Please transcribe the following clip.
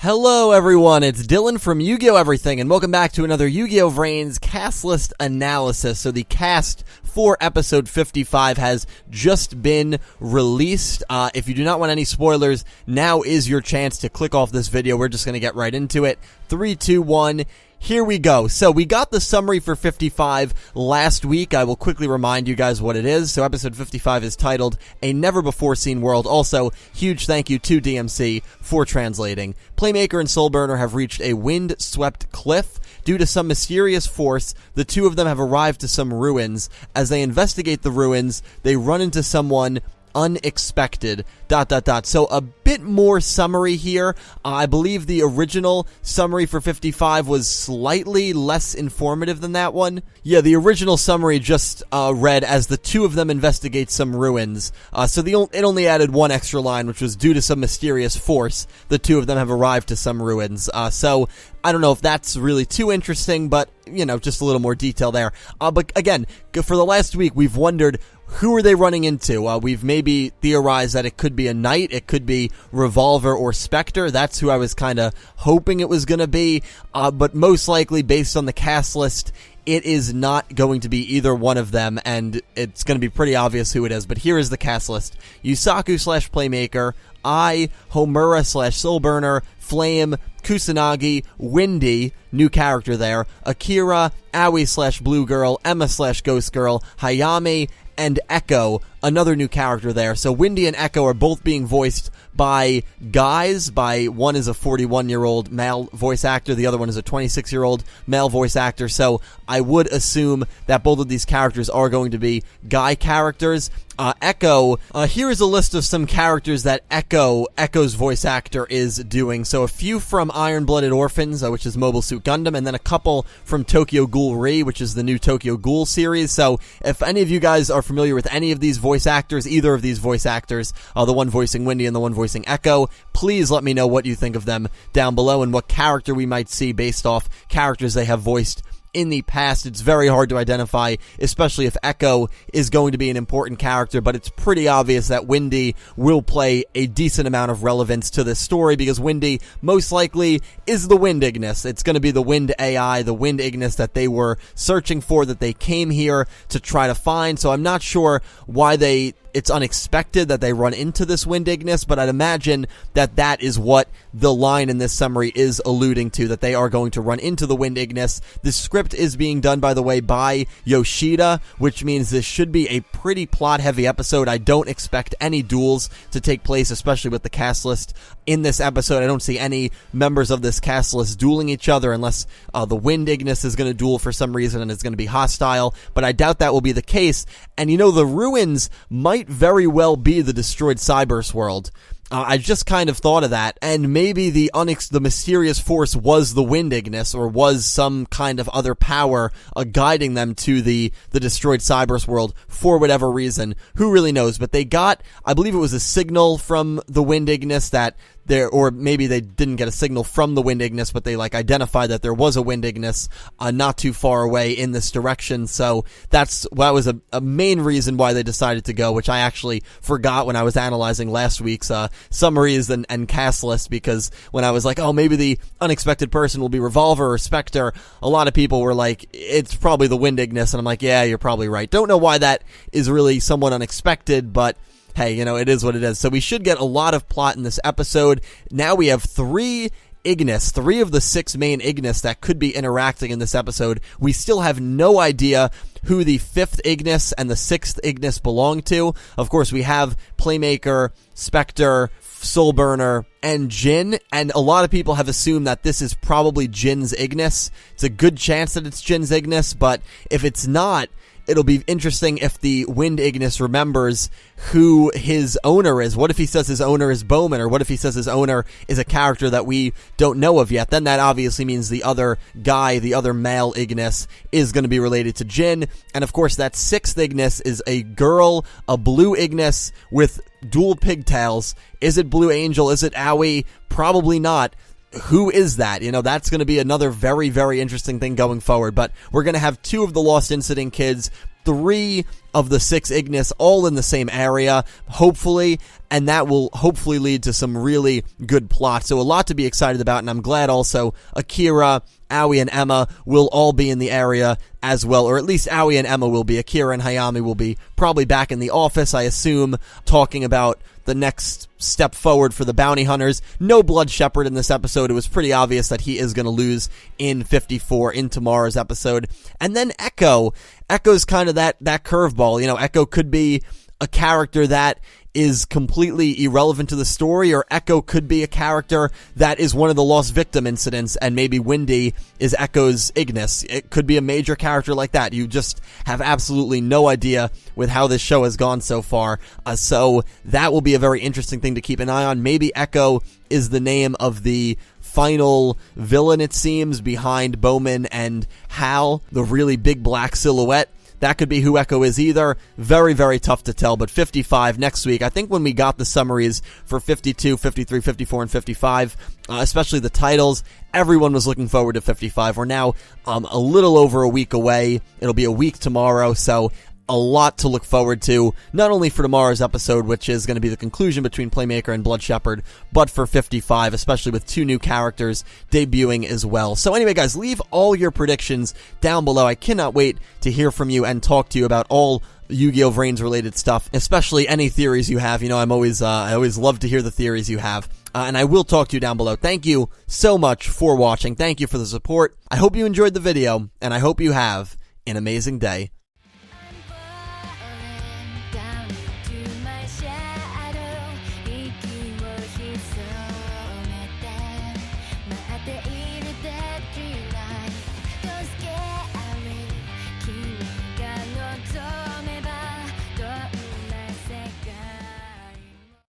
Hello everyone, it's Dylan from Yugioh Everything, and welcome back to another Yugioh VRains cast list analysis. So the cast for episode 55 has just been released. If you do not want any spoilers, now is your chance to click off this video. We're just going to get right into it. 3, 2, 1... Here we go. So we got the summary for 55 last week. I will quickly remind you guys what it is. So episode 55 is titled A Never Before Seen World. Also, huge thank you to DMC for translating. Playmaker and Soulburner have reached a wind-swept cliff. Due to some mysterious force, the two of them have arrived to some ruins. As they investigate the ruins, they run into someone unexpected, ... So a bit more summary here. I believe the original summary for 55 was slightly less informative than that one. Yeah, the original summary just read as the two of them investigate some ruins. So it only added one extra line, which was due to some mysterious force, the two of them have arrived to some ruins. So I don't know if that's really too interesting, but, you know, just a little more detail there. But again, for the last week, we've wondered, who are they running into? We've maybe theorized that it could be a knight, it could be Revolver or Spectre. That's who I was kind of hoping it was going to be. But most likely, based on the cast list, it is not going to be either one of them, and it's going to be pretty obvious who it is. But here is the cast list. Yusaku/Playmaker, Homura/Soulburner, Flame, Kusanagi, Windy, new character there, Akira, Aoi/Blue Girl, Emma/Ghost Girl, Hayami, and Echo, another new character there. So Windy and Echo are both being voiced by guys. One is a 41-year-old male voice actor, the other one is a 26-year-old male voice actor. So I would assume that both of these characters are going to be guy characters. Echo, here is a list of some characters that Echo's voice actor is doing. So a few from Iron-Blooded Orphans, which is Mobile Suit Gundam, and then a couple from Tokyo Ghoul Re, which is the new Tokyo Ghoul series. So if any of you guys are familiar with any of these voice actors, either of these voice actors, the one voicing Windy and the one voicing Echo, please let me know what you think of them down below and what character we might see based off characters they have voiced in the past. It's very hard to identify, especially if Echo is going to be an important character, but it's pretty obvious that Windy will play a decent amount of relevance to this story, because Windy most likely is the Wind Ignis. It's going to be the Wind AI, the Wind Ignis that they were searching for, that they came here to try to find. So I'm not sure why it's unexpected that they run into this Wind Ignis, but I'd imagine that that is what the line in this summary is alluding to, that they are going to run into the Wind Ignis. The script is being done, by the way, by Yoshida, which means this should be a pretty plot-heavy episode. I don't expect any duels to take place, especially with the cast list in this episode. I don't see any members of this cast list dueling each other unless the Wind Ignis is going to duel for some reason and is going to be hostile, but I doubt that will be the case. And you know, the ruins might very well be the destroyed Cyberse world. I just kind of thought of that, and maybe the mysterious force was the Wind Ignis, or was some kind of other power guiding them to the destroyed Cyberse world for whatever reason. Who really knows? But they got, I believe it was a signal from the Wind Ignis that there, or maybe they didn't get a signal from the Wind Ignis, but they identified that there was a Wind Ignis not too far away in this direction. So that was a main reason why they decided to go, which I actually forgot when I was analyzing last week's summaries and cast list, because when I was like, oh, maybe the unexpected person will be Revolver or Spectre, a lot of people were like, it's probably the Wind Ignis, and I'm like, yeah, you're probably right. Don't know why that is really somewhat unexpected, but hey, you know, it is what it is. So we should get a lot of plot in this episode. Now we have three of the 6 main Ignis that could be interacting in this episode. We still have no idea who the 5th Ignis and the 6th Ignis belong to. Of course, we have Playmaker, Spectre, Soulburner, and Jin, and a lot of people have assumed that this is probably Jin's Ignis. It's a good chance that it's Jin's Ignis, but if it's not, it'll be interesting if the Wind Ignis remembers who his owner is. What if he says his owner is Bowman, or what if he says his owner is a character that we don't know of yet? Then that obviously means the other guy, the other male Ignis, is going to be related to Jin. And of course, that 6th Ignis is a girl, a blue Ignis with dual pigtails. Is it Blue Angel? Is it Aoi? Probably not. who is that? You know, that's going to be another very, very interesting thing going forward. But we're going to have 2 of the Lost Incident kids, 3 of the 6 Ignis, all in the same area, hopefully, and that will hopefully lead to some really good plots. So a lot to be excited about, and I'm glad also Akira, Aoi, and Emma will all be in the area as well, or at least Aoi and Emma will be. Akira and Hayami will be probably back in the office, I assume, talking about the next step forward for the bounty hunters. No Blood Shepherd in this episode. It was pretty obvious that he is going to lose in 54 in tomorrow's episode. And then Echo. Echo's kind of that curveball. You know, Echo could be a character that is completely irrelevant to the story, or Echo could be a character that is one of the Lost Victim incidents, and maybe Wendy is Echo's Ignis. It could be a major character like that. You just have absolutely no idea with how this show has gone so far. So that will be a very interesting thing to keep an eye on. Maybe Echo is the name of the final villain, it seems, behind Bowman and Hal, the really big black silhouette. That could be who Echo is either. Very, very tough to tell. But 55 next week. I think when we got the summaries for 52, 53, 54, and 55, especially the titles, everyone was looking forward to 55. We're now a little over a week away. It'll be a week tomorrow, so a lot to look forward to, not only for tomorrow's episode, which is going to be the conclusion between Playmaker and Blood Shepherd, but for 55, especially with 2 new characters debuting as well. So anyway, guys, leave all your predictions down below. I cannot wait to hear from you and talk to you about all Yu-Gi-Oh! VRains related stuff, especially any theories you have. You know, I always love to hear the theories you have. And I will talk to you down below. Thank you so much for watching. Thank you for the support. I hope you enjoyed the video, and I hope you have an amazing day.